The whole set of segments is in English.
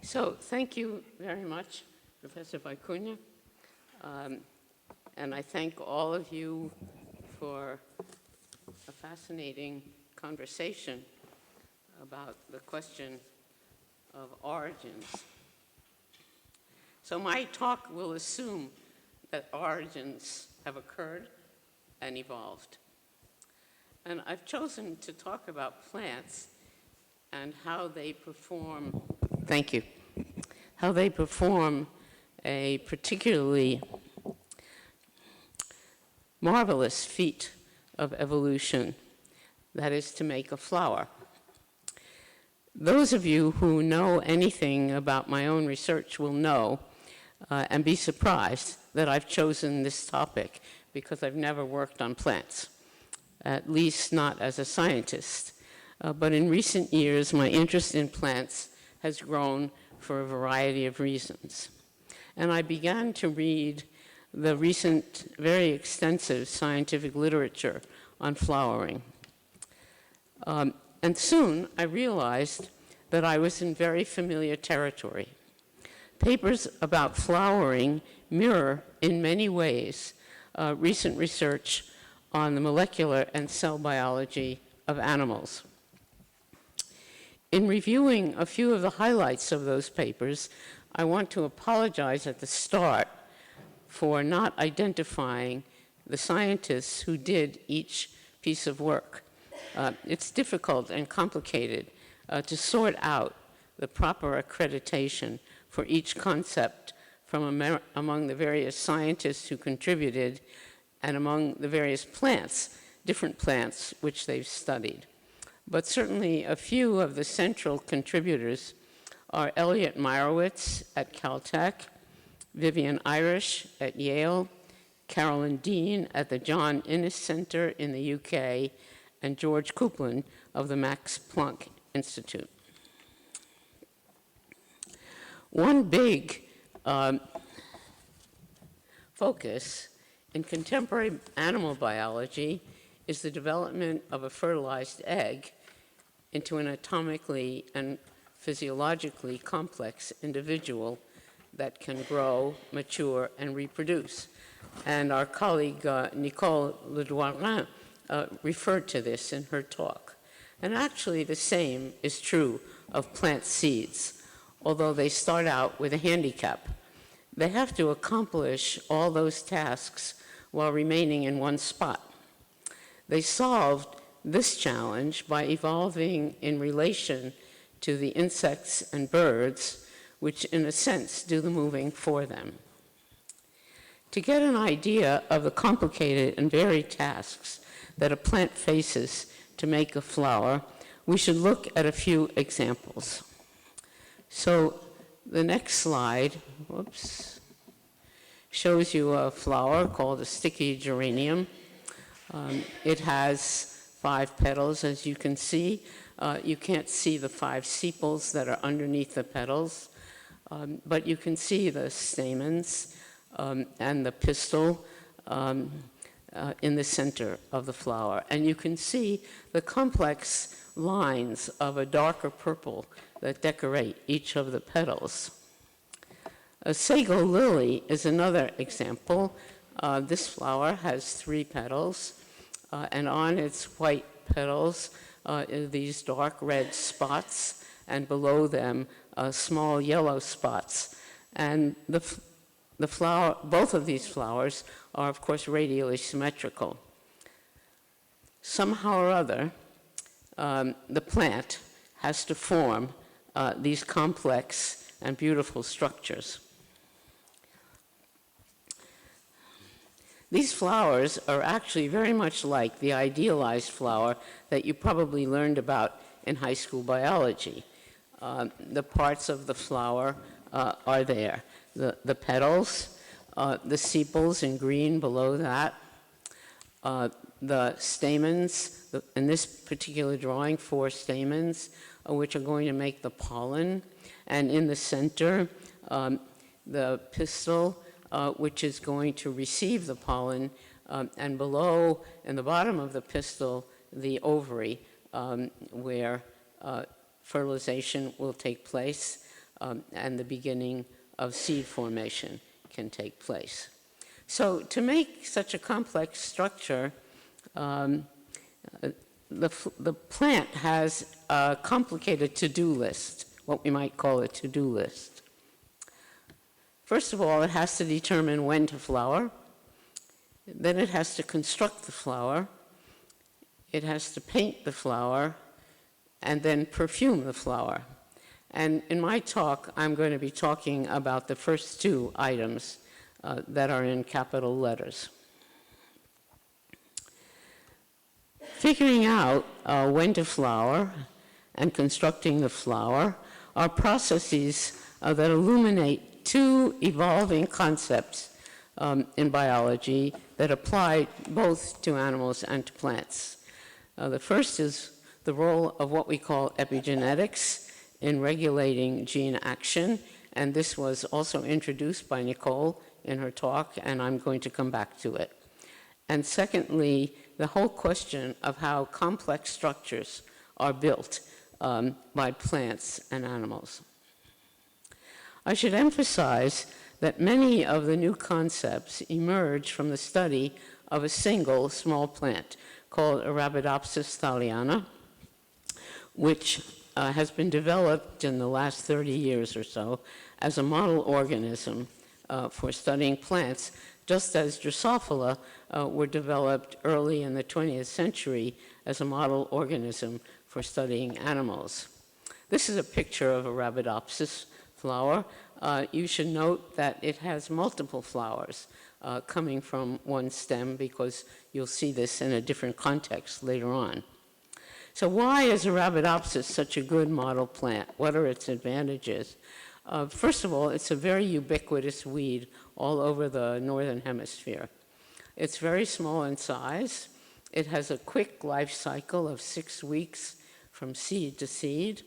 So thank you very much, Professor Vicuña. And I thank all of you for a fascinating conversation about the question of origins. So my talk will assume that origins have occurred and evolved. And I've chosen to talk about plants and how they perform, thank you, how they perform a particularly marvelous feat of evolution, that is to make a flower. Those of you who know anything about my own research will know and be surprised that I've chosen this topic because I've never worked on plants, at least not as a scientist. But in recent years, my interest in plants has grown for a variety of reasons. And I began to read the recent, very extensive scientific literature on flowering. And soon I realized that I was in very familiar territory. Papers about flowering mirror, in many ways, recent research on the molecular and cell biology of animals. In reviewing a few of the highlights of those papers, I want to apologize at the start for not identifying the scientists who did each piece of work. It's difficult and complicated to sort out the proper accreditation for each concept from among the various scientists who contributed and among the various plants, different plants which they've studied. But certainly a few of the central contributors are Elliot Meyerowitz at Caltech, Vivian Irish at Yale, Carolyn Dean at the John Innes Center in the UK, and George Coupland of the Max Planck Institute. One big focus in contemporary animal biology is the development of a fertilized egg into an atomically and physiologically complex individual that can grow, mature, and reproduce. And our colleague Nicole Ledoirin referred to this in her talk. And actually the same is true of plant seeds, although they start out with a handicap. They have to accomplish all those tasks while remaining in one spot. They solved this challenge by evolving in relation to the insects and birds, which in a sense do the moving for them. To get an idea of the complicated and varied tasks that a plant faces to make a flower, we should look at a few examples. So the next slide, whoops, shows you a flower called a sticky geranium. It has 5 petals, as you can see. You can't see the 5 sepals that are underneath the petals, but you can see the stamens and the pistil in the center of the flower. And you can see the complex lines of a darker purple that decorate each of the petals. A sago lily is another example. This flower has 3 petals, and on its white petals are these dark red spots, and below them small yellow spots. And the flower, both of these flowers are, of course, radially symmetrical. Somehow or other, the plant has to form these complex and beautiful structures. These flowers are actually very much like the idealized flower that you probably learned about in high school biology. The parts of the flower are there. The petals, the sepals in green below that, the stamens, in this particular drawing, 4 stamens, which are going to make the pollen, and in the center, the pistil, which is going to receive the pollen, and below, in the bottom of the pistil, the ovary, where fertilization will take place. and the beginning of seed formation can take place. So to make such a complex structure, the plant has a complicated to-do list, what we might call a to-do list. First of all, it has to determine when to flower. Then it has to construct the flower. It has to paint the flower, and then perfume the flower. And in my talk, I'm going to be talking about the first two items that are in capital letters. Figuring out when to flower and constructing the flower are processes that illuminate two evolving concepts in biology that apply both to animals and to plants. The first is the role of what we call epigenetics in regulating gene action, and this was also introduced by Nicole in her talk, and I'm going to come back to it. And secondly, the whole question of how complex structures are built by plants and animals. I should emphasize that many of the new concepts emerge from the study of a single small plant called Rabid Opsys thaliana, which has been developed in the last 30 years or so as a model organism for studying plants, just as Drosophila were developed early in the 20th century as a model organism for studying animals. This is a picture of a Rabid Opsys flower. You should note that it has multiple flowers coming from one stem, because you'll see this in a different context later on. So why is a Rabid Opsys such a good model plant? What are its advantages? First of all, it's a very ubiquitous weed all over the northern hemisphere. It's very small in size. It has a quick life cycle of 6 weeks from seed to seed.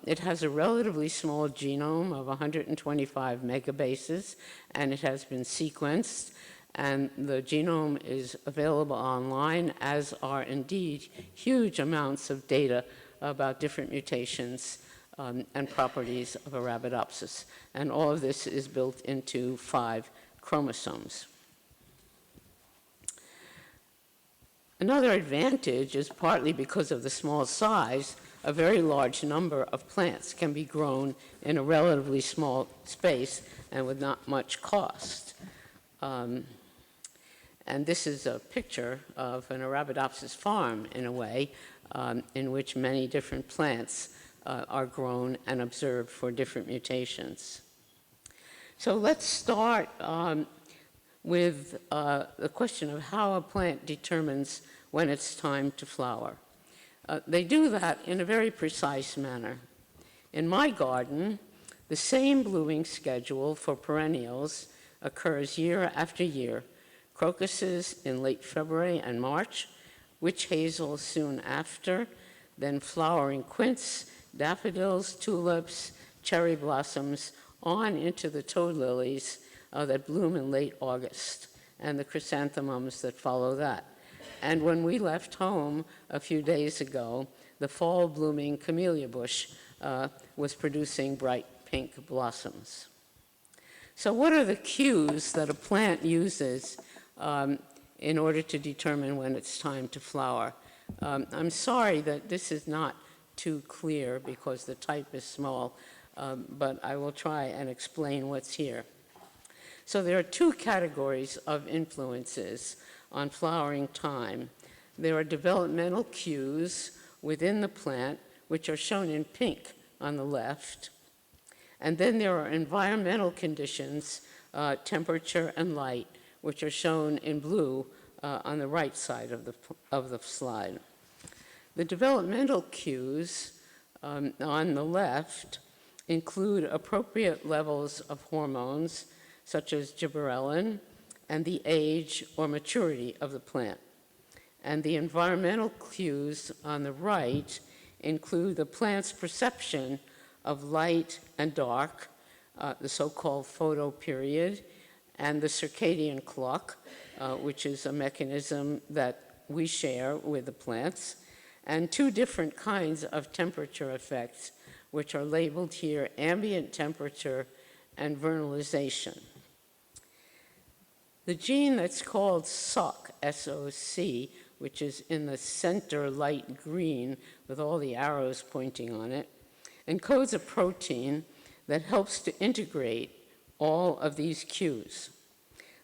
It has a relatively small genome of 125 megabases, and it has been sequenced, and the genome is available online, as are indeed huge amounts of data about different mutations and properties of a Rabid Opsys. And all of this is built into 5 chromosomes. Another advantage is partly because of the small size. A very large number of plants can be grown in a relatively small space and with not much cost. And this is a picture of an Arabidopsis farm, in a way, in which many different plants are grown and observed for different mutations. So let's start with the question of how a plant determines when it's time to flower. They do that in a very precise manner. In my garden, the same blooming schedule for perennials occurs year after year. Crocuses in late February and March, witch hazel soon after, then flowering quince, daffodils, tulips, cherry blossoms, on into the toad lilies that bloom in late August, and the chrysanthemums that follow that. And when we left home a few days ago, the fall blooming camellia bush was producing bright pink blossoms. So what are the cues that a plant uses in order to determine when it's time to flower? I'm sorry that this is not too clear because the type is small, but I will try and explain what's here. So there are 2 categories of influences on flowering time. There are developmental cues within the plant, which are shown in pink on the left. And then there are environmental conditions, temperature and light, which are shown in blue on the right side of the slide. The developmental cues on the left include appropriate levels of hormones, such as gibberellin, and the age or maturity of the plant. And the environmental cues on the right include the plant's perception of light and dark, the so-called photoperiod, and the circadian clock, which is a mechanism that we share with the plants, and 2 different kinds of temperature effects, which are labeled here ambient temperature and vernalization. The gene that's called SOC, S-O-C, which is in the center light green with all the arrows pointing on it, encodes a protein that helps to integrate all of these cues.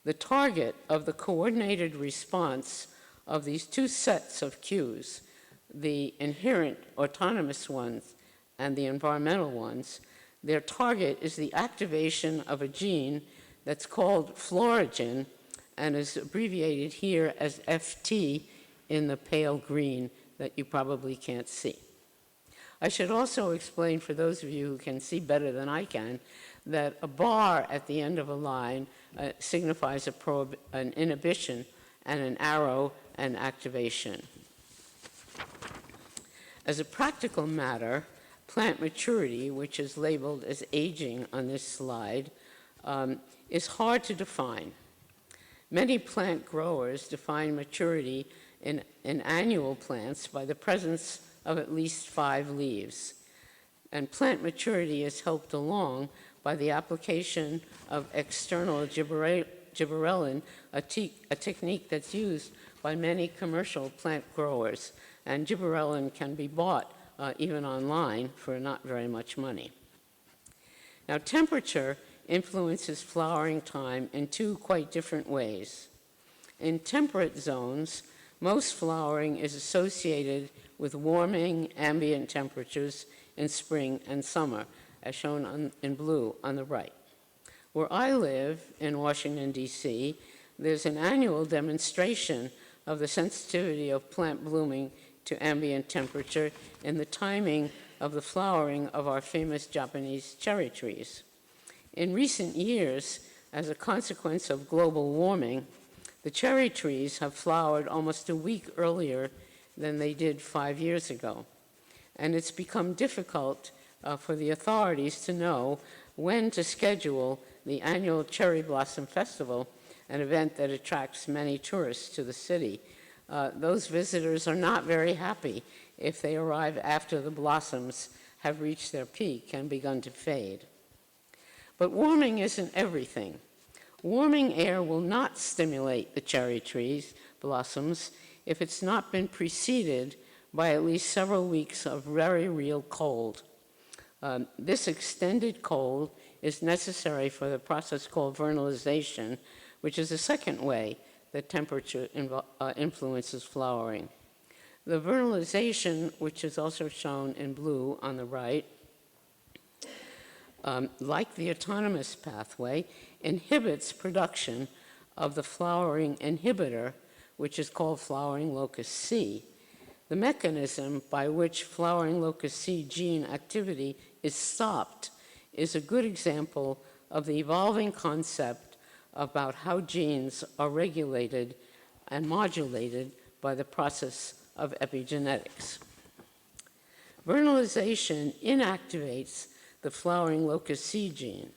The target of the coordinated response of these two sets of cues, the inherent autonomous ones and the environmental ones, their target is the activation of a gene that's called fluorogen and is abbreviated here as FT in the pale green that you probably can't see. I should also explain for those of you who can see better than I can that a bar at the end of a line signifies an inhibition and an arrow an activation. As a practical matter, plant maturity, which is labeled as aging on this slide, is hard to define. Many plant growers define maturity in annual plants by the presence of at least 5 leaves. And plant maturity is helped along by the application of external gibberellin, a technique that's used by many commercial plant growers. And gibberellin can be bought even online for not very much money. Now, temperature influences flowering time in 2 quite different ways. In temperate zones, most flowering is associated with warming ambient temperatures in spring and summer, as shown in blue on the right. Where I live in Washington, D.C., there's an annual demonstration of the sensitivity of plant blooming to ambient temperature in the timing of the flowering of our famous Japanese cherry trees. In recent years, as a consequence of global warming, the cherry trees have flowered almost a week earlier than they did 5 years ago. And it's become difficult for the authorities to know when to schedule the annual Cherry Blossom Festival, an event that attracts many tourists to the city. Those visitors are not very happy if they arrive after the blossoms have reached their peak and begun to fade. But warming isn't everything. Warming air will not stimulate the cherry trees' blossoms if it's not been preceded by at least several weeks of very real cold. This extended cold is necessary for the process called vernalization, which is the second way that temperature influences flowering. The vernalization, which is also shown in blue on the right, like the autonomous pathway, inhibits production of the flowering inhibitor, which is called flowering locus C. The mechanism by which flowering locus C gene activity is stopped is a good example of the evolving concept about how genes are regulated and modulated by the process of epigenetics. Vernalization inactivates the flowering locus C gene.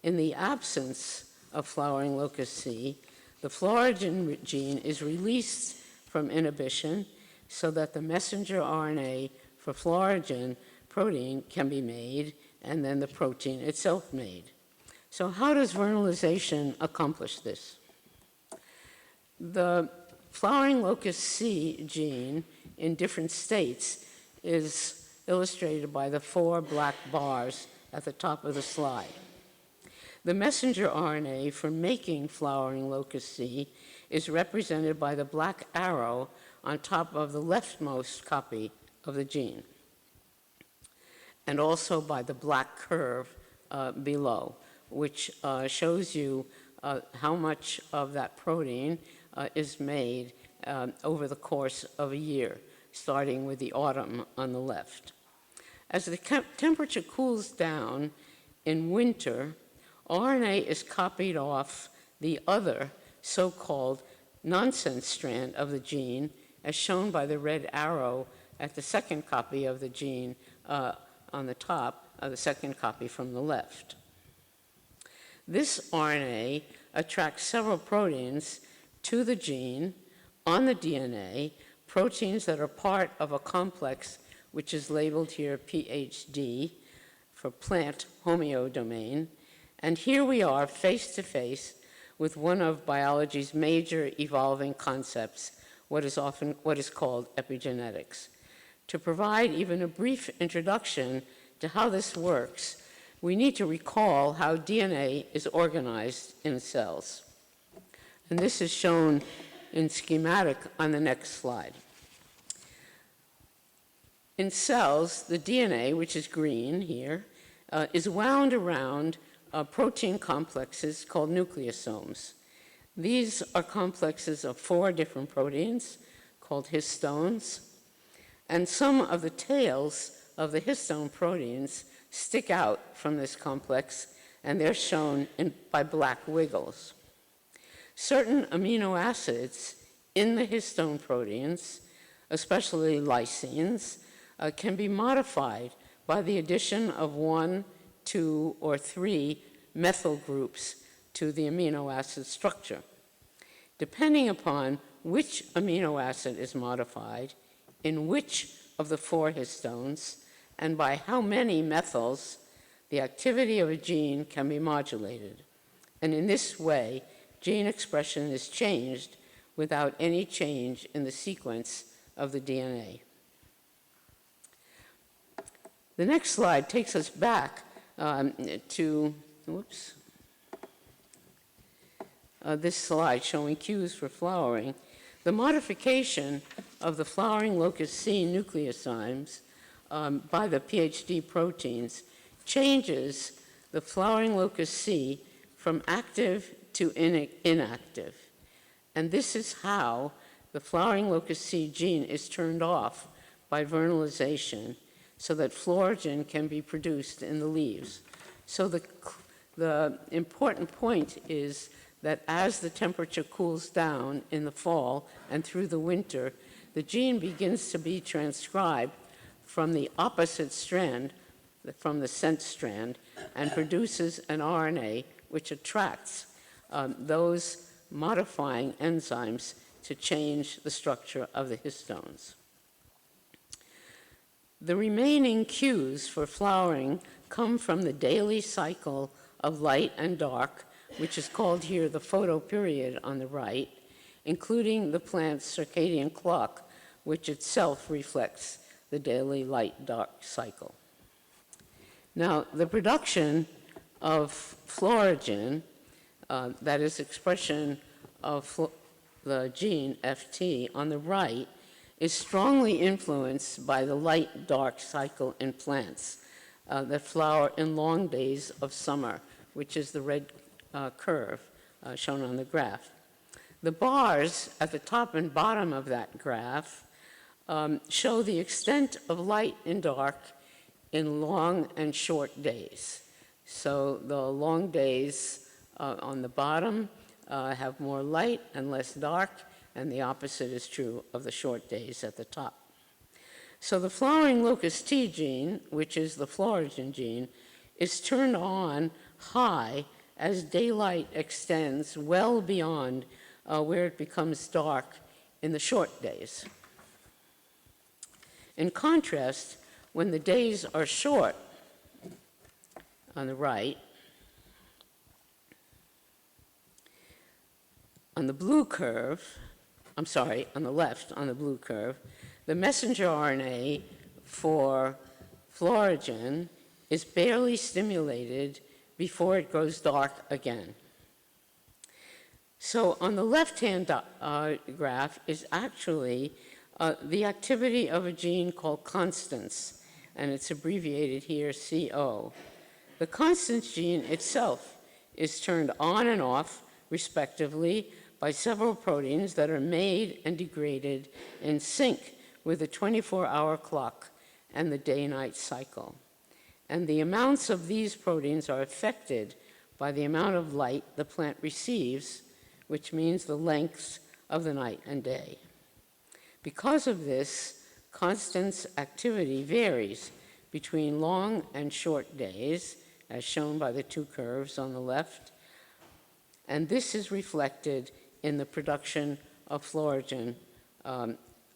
In the absence of flowering locus C, the fluorogen gene is released from inhibition so that the messenger RNA for fluorogen protein can be made and then the protein itself made. So how does vernalization accomplish this? The flowering locus C gene in different states is illustrated by the 4 black bars at the top of the slide. The messenger RNA for making flowering locus C is represented by the black arrow on top of the leftmost copy of the gene, and also by the black curve below, which shows you how much of that protein is made over the course of a year, starting with the autumn on the left. As the temperature cools down in winter, RNA is copied off the other so-called nonsense strand of the gene, as shown by the red arrow at the second copy of the gene on the top of the second copy from the left. This RNA attracts several proteins to the gene on the DNA, proteins that are part of a complex which is labeled here PhD for plant homeodomain. And here we are face to face with one of biology's major evolving concepts, what is called epigenetics. To provide even a brief introduction to how this works, we need to recall how DNA is organized in cells. And this is shown in schematic on the next slide. In cells, the DNA, which is green here, is wound around protein complexes called nucleosomes. These are complexes of 4 different proteins called histones, and some of the tails of the histone proteins stick out from this complex, and they're shown by black wiggles. Certain amino acids in the histone proteins, especially lysines, can be modified by the addition of 1, 2, or 3 methyl groups to the amino acid structure. Depending upon which amino acid is modified, in which of the 4 histones, and by how many methyls, the activity of a gene can be modulated. And in this way, gene expression is changed without any change in the sequence of the DNA. The next slide takes us back to this slide showing cues for flowering. The modification of the flowering locus C nucleosomes by the PhD proteins changes the flowering locus C from active to inactive. And this is how the flowering locus C gene is turned off by vernalization so that florigen can be produced in the leaves. So the important point is that as the temperature cools down in the fall and through the winter, the gene begins to be transcribed from the opposite strand, from the sense strand, and produces an RNA which attracts those modifying enzymes to change the structure of the histones. The remaining cues for flowering come from the daily cycle of light and dark, which is called here the photoperiod on the right, including the plant's circadian clock, which itself reflects the daily light-dark cycle. Now, the production of florigen, that is expression of the gene FT on the right, is strongly influenced by the light-dark cycle in plants that flower in long days of summer, which is the red curve shown on the graph. The bars at the top and bottom of that graph show the extent of light and dark in long and short days. So the long days on the bottom have more light and less dark, and the opposite is true of the short days at the top. So the flowering locus T gene, which is the florigen gene, is turned on high as daylight extends well beyond where it becomes dark in the short days. In contrast, when the days are short, on the right, on the blue curve, on the left, on the blue curve, the messenger RNA for florigen is barely stimulated before it goes dark again. So on the left-hand graph is actually the activity of a gene called constans, and it's abbreviated here CO. The constans gene itself is turned on and off, respectively, by several proteins that are made and degraded in sync with the 24-hour clock and the day-night cycle. And the amounts of these proteins are affected by the amount of light the plant receives, which means the lengths of the night and day. Because of this, constans activity varies between long and short days, as shown by the 2 curves on the left, and this is reflected in the production of florigen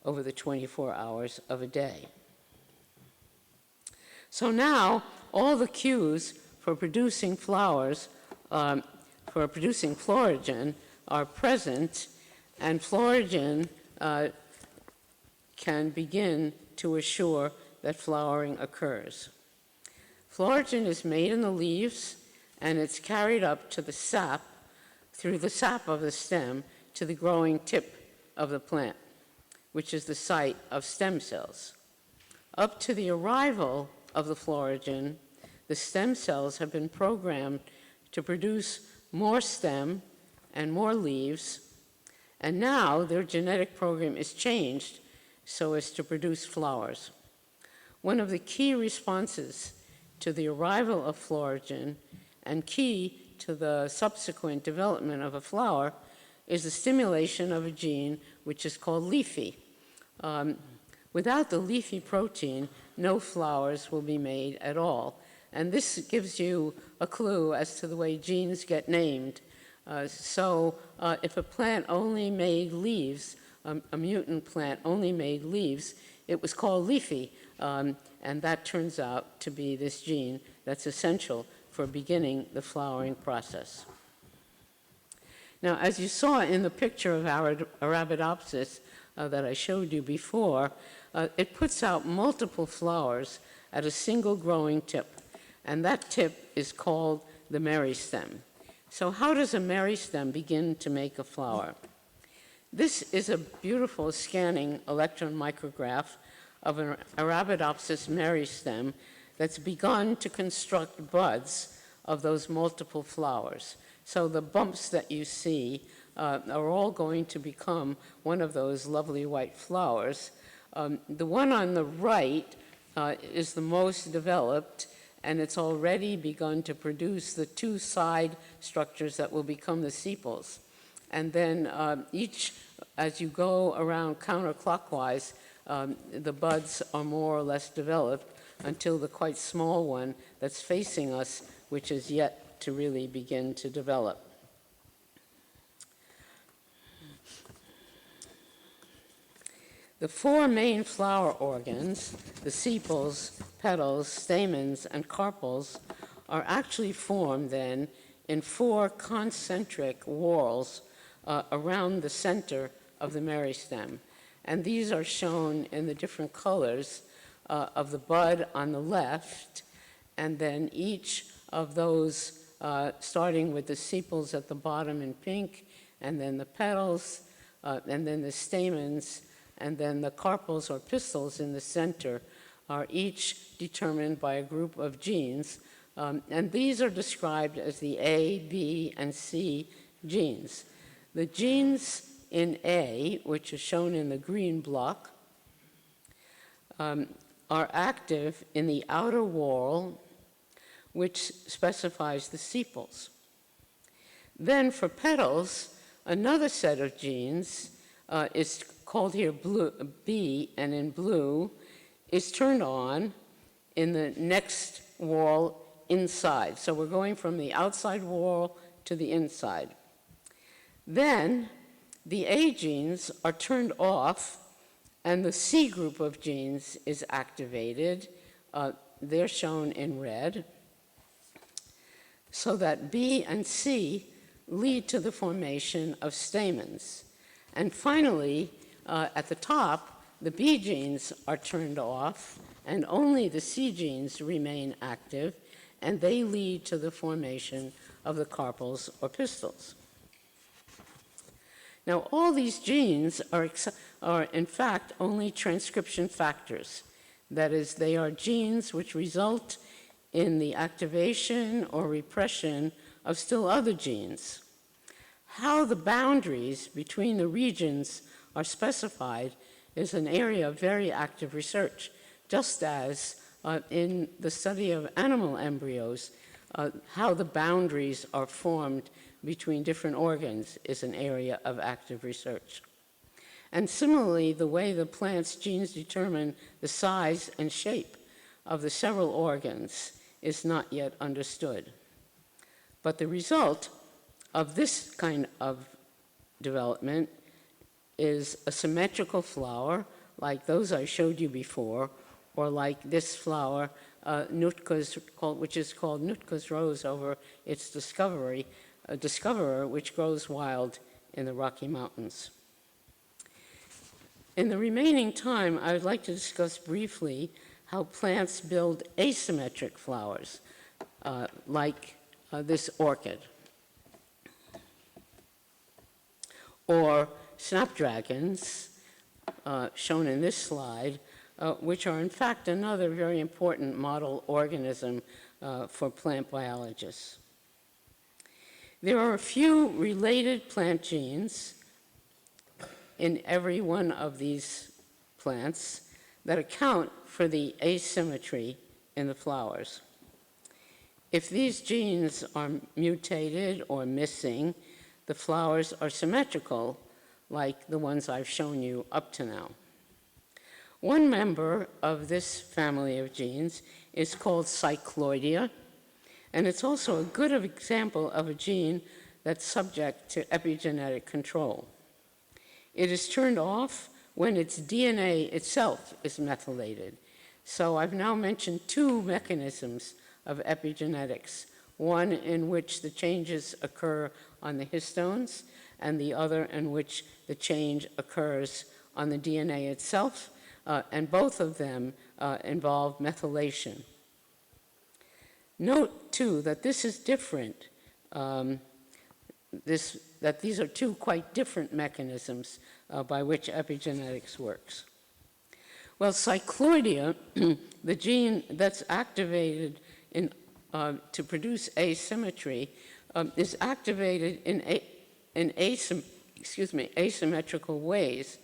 over the 24 hours of a day. So now all the cues for producing flowers, for producing phlorogen, are present, and phlorogen can begin to assure that flowering occurs. Phlorogen is made in the leaves, and it's carried up to the sap, through the sap of the stem, to the growing tip of the plant, which is the site of stem cells. Up to the arrival of the phlorogen, the stem cells have been programmed to produce more stem and more leaves, and now their genetic program is changed so as to produce flowers. One of the key responses to the arrival of phlorogen and key to the subsequent development of a flower is the stimulation of a gene which is called leafy. Without the leafy protein, no flowers will be made at all. And this gives you a clue as to the way genes get named. If a plant only made leaves, a mutant plant only made leaves, it was called leafy. And that turns out to be this gene that's essential for beginning the flowering process. Now, as you saw in the picture of Rabid Opsys that I showed you before, it puts out multiple flowers at a single growing tip, and that tip is called the meristem. So how does a meristem begin to make a flower? This is a beautiful scanning electron micrograph of an Arabidopsis meristem that's begun to construct buds of those multiple flowers. So the bumps that you see are all going to become one of those lovely white flowers. The one on the right is the most developed, and it's already begun to produce the two side structures that will become the sepals. And then each, as you go around counterclockwise, the buds are more or less developed until the quite small one that's facing us, which is yet to really begin to develop. The four main flower organs, the sepals, petals, stamens, and carpels, are actually formed then in four concentric whorls around the center of the meristem. And these are shown in the different colors of the bud on the left, and then each of those, starting with the sepals at the bottom in pink, and then the petals, and then the stamens, and then the carpels or pistils in the center, are each determined by a group of genes. And these are described as the A, B, and C genes. The genes in A, which is shown in the green block, are active in the outer wall, which specifies the sepals. Then for petals, another set of genes is called here blue, B, and in blue, is turned on in the next wall inside. So we're going from the outside wall to the inside. Then the A genes are turned off, and the C group of genes is activated. They're shown in red, so that B and C lead to the formation of stamens. And finally, at the top, the B genes are turned off, and only the C genes remain active, and they lead to the formation of the carpels or pistils. Now, all these genes are in fact only transcription factors. That is, they are genes which result in the activation or repression of still other genes. How the boundaries between the regions are specified is an area of very active research, just as in the study of animal embryos, how the boundaries are formed between different organs is an area of active research. And similarly, the way the plant's genes determine the size and shape of the several organs is not yet understood. But the result of this kind of development is a symmetrical flower, like those I showed you before, or like this flower, which is called Nootka's rose over its discoverer, which grows wild in the Rocky Mountains. In the remaining time, I would like to discuss briefly how plants build asymmetric flowers, like this orchid, or snapdragons, shown in this slide, which are in fact another very important model organism for plant biologists. There are a few related plant genes in every one of these plants that account for the asymmetry in the flowers. If these genes are mutated or missing, the flowers are symmetrical, like the ones I've shown you up to now. One member of this family of genes is called cycloidea, and it's also a good example of a gene that's subject to epigenetic control. It is turned off when its DNA itself is methylated. So I've now mentioned two mechanisms of epigenetics, one in which the changes occur on the histones, and the other in which the change occurs on the DNA itself, and both of them involve methylation. Note, too, that this is different, that these are two quite different mechanisms by which epigenetics works. Well, cycloidea, the gene that's activated to produce asymmetry, is activated in asymmetrical ways.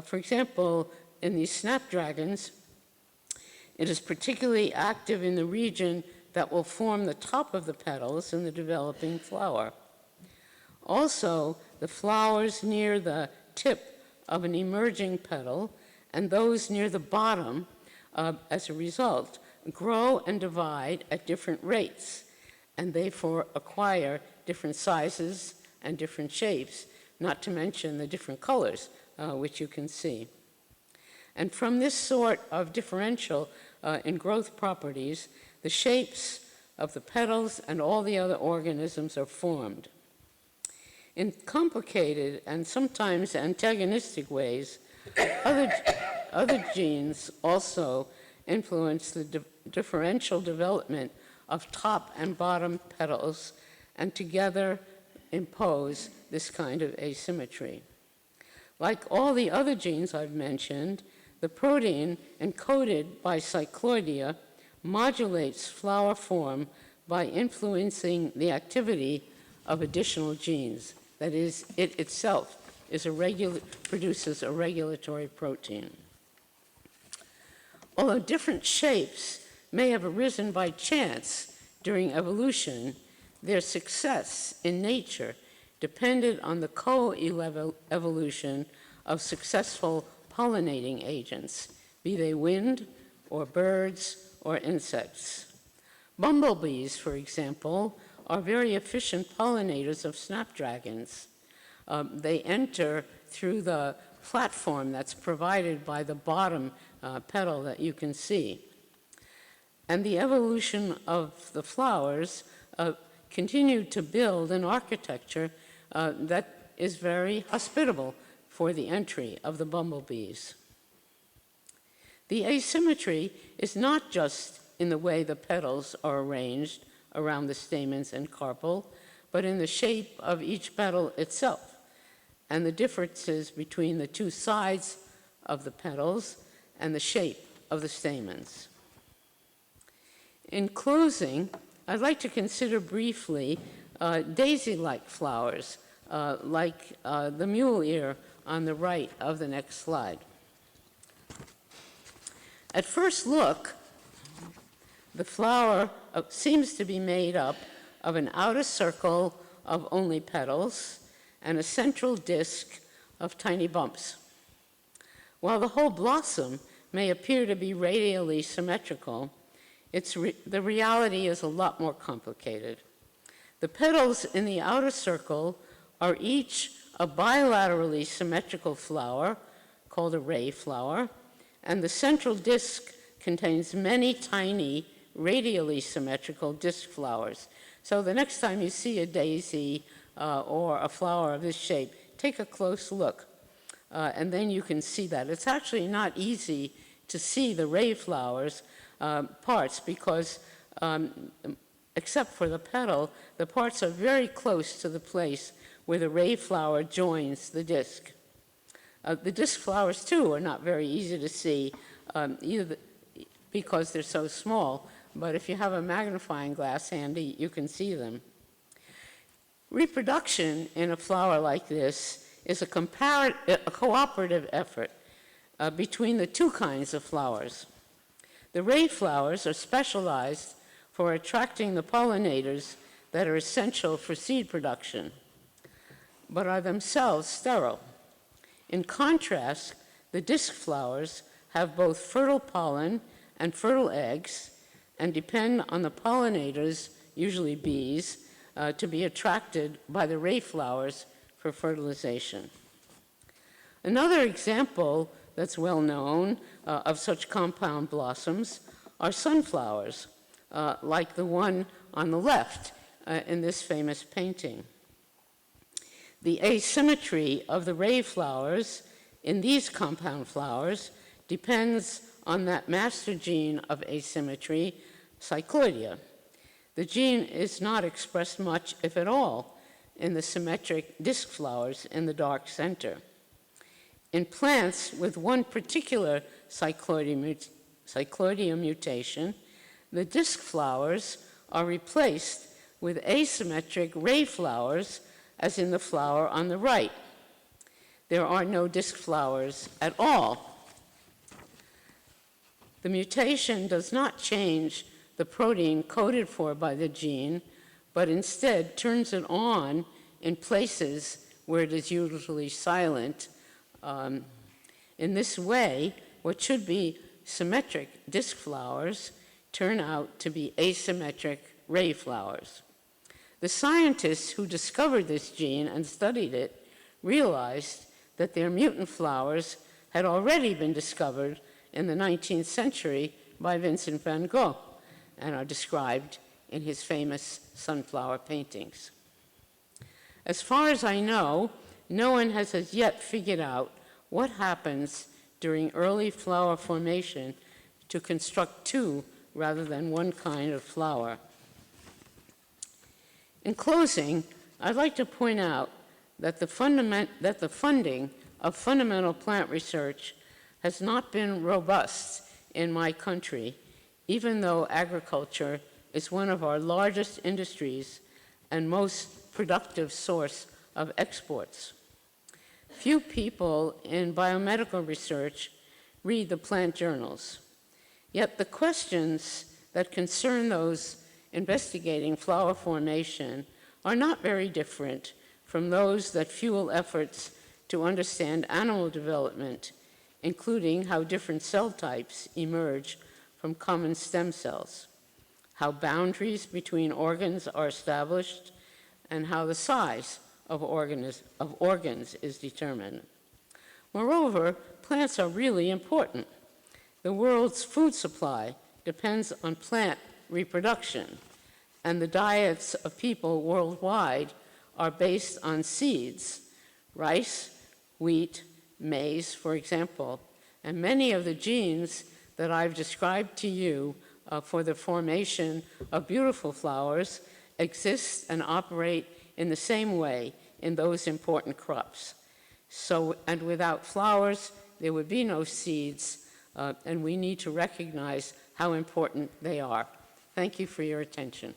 For example, in these snapdragons, it is particularly active in the region that will form the top of the petals in the developing flower. Also, the flowers near the tip of an emerging petal and those near the bottom, as a result, grow and divide at different rates, and therefore acquire different sizes and different shapes, not to mention the different colors, which you can see. And from this sort of differential in growth properties, the shapes of the petals and all the other organisms are formed. In complicated and sometimes antagonistic ways, other genes also influence the differential development of top and bottom petals, and together impose this kind of asymmetry. Like all the other genes I've mentioned, the protein encoded by cycloidea modulates flower form by influencing the activity of additional genes. That is, it itself produces a regulatory protein. Although different shapes may have arisen by chance during evolution, their success in nature depended on the co-evolution of successful pollinating agents, be they wind or birds or insects. Bumblebees, for example, are very efficient pollinators of snapdragons. They enter through the platform that's provided by the bottom petal that you can see. And the evolution of the flowers continued to build an architecture that is very hospitable for the entry of the bumblebees. The asymmetry is not just in the way the petals are arranged around the stamens and carpel, but in the shape of each petal itself, and the differences between the two sides of the petals and the shape of the stamens. In closing, I'd like to consider briefly daisy-like flowers, like the mule ear on the right of the next slide. At first look, the flower seems to be made up of an outer circle of only petals and a central disc of tiny bumps. While the whole blossom may appear to be radially symmetrical, the reality is a lot more complicated. The petals in the outer circle are each a bilaterally symmetrical flower called a ray flower, and the central disc contains many tiny, radially symmetrical disc flowers. So the next time you see a daisy or a flower of this shape, take a close look, and then you can see that. It's actually not easy to see the ray flowers parts because except for the petal, the parts are very close to the place where the ray flower joins the disc. The disc flowers, too, are not very easy to see, either because they're so small, but if you have a magnifying glass handy, you can see them. Reproduction in a flower like this is a cooperative effort between the two kinds of flowers. The ray flowers are specialized for attracting the pollinators that are essential for seed production, but are themselves sterile. In contrast, the disc flowers have both fertile pollen and fertile eggs and depend on the pollinators, usually bees, to be attracted by the ray flowers for fertilization. Another example that's well known of such compound blossoms are sunflowers, like the one on the left in this famous painting. The asymmetry of the ray flowers in these compound flowers depends on that master gene of asymmetry, cycloidea. The gene is not expressed much, if at all, in the symmetric disc flowers in the dark center. In plants with one particular cycloidea mutation, the disc flowers are replaced with asymmetric ray flowers, as in the flower on the right. There are no disc flowers at all. The mutation does not change the protein coded for by the gene, but instead turns it on in places where it is usually silent. In this way, what should be symmetric disc flowers turn out to be asymmetric ray flowers. The scientists who discovered this gene and studied it realized that their mutant flowers had already been discovered in the 19th century by Vincent van Gogh and are described in his famous sunflower paintings. As far as I know, no one has as yet figured out what happens during early flower formation to construct two rather than one kind of flower. In closing, I'd like to point out that the funding of fundamental plant research has not been robust in my country, even though agriculture is one of our largest industries and most productive source of exports. Few people in biomedical research read the plant journals, yet the questions that concern those investigating flower formation are not very different from those that fuel efforts to understand animal development, including how different cell types emerge from common stem cells, how boundaries between organs are established, and how the size of organs is determined. Moreover, plants are really important. The world's food supply depends on plant reproduction, and the diets of people worldwide are based on seeds, rice, wheat, maize, for example, and many of the genes that I've described to you for the formation of beautiful flowers exist and operate in the same way in those important crops. So, and without flowers, there would be no seeds, and we need to recognize how important they are. Thank you for your attention.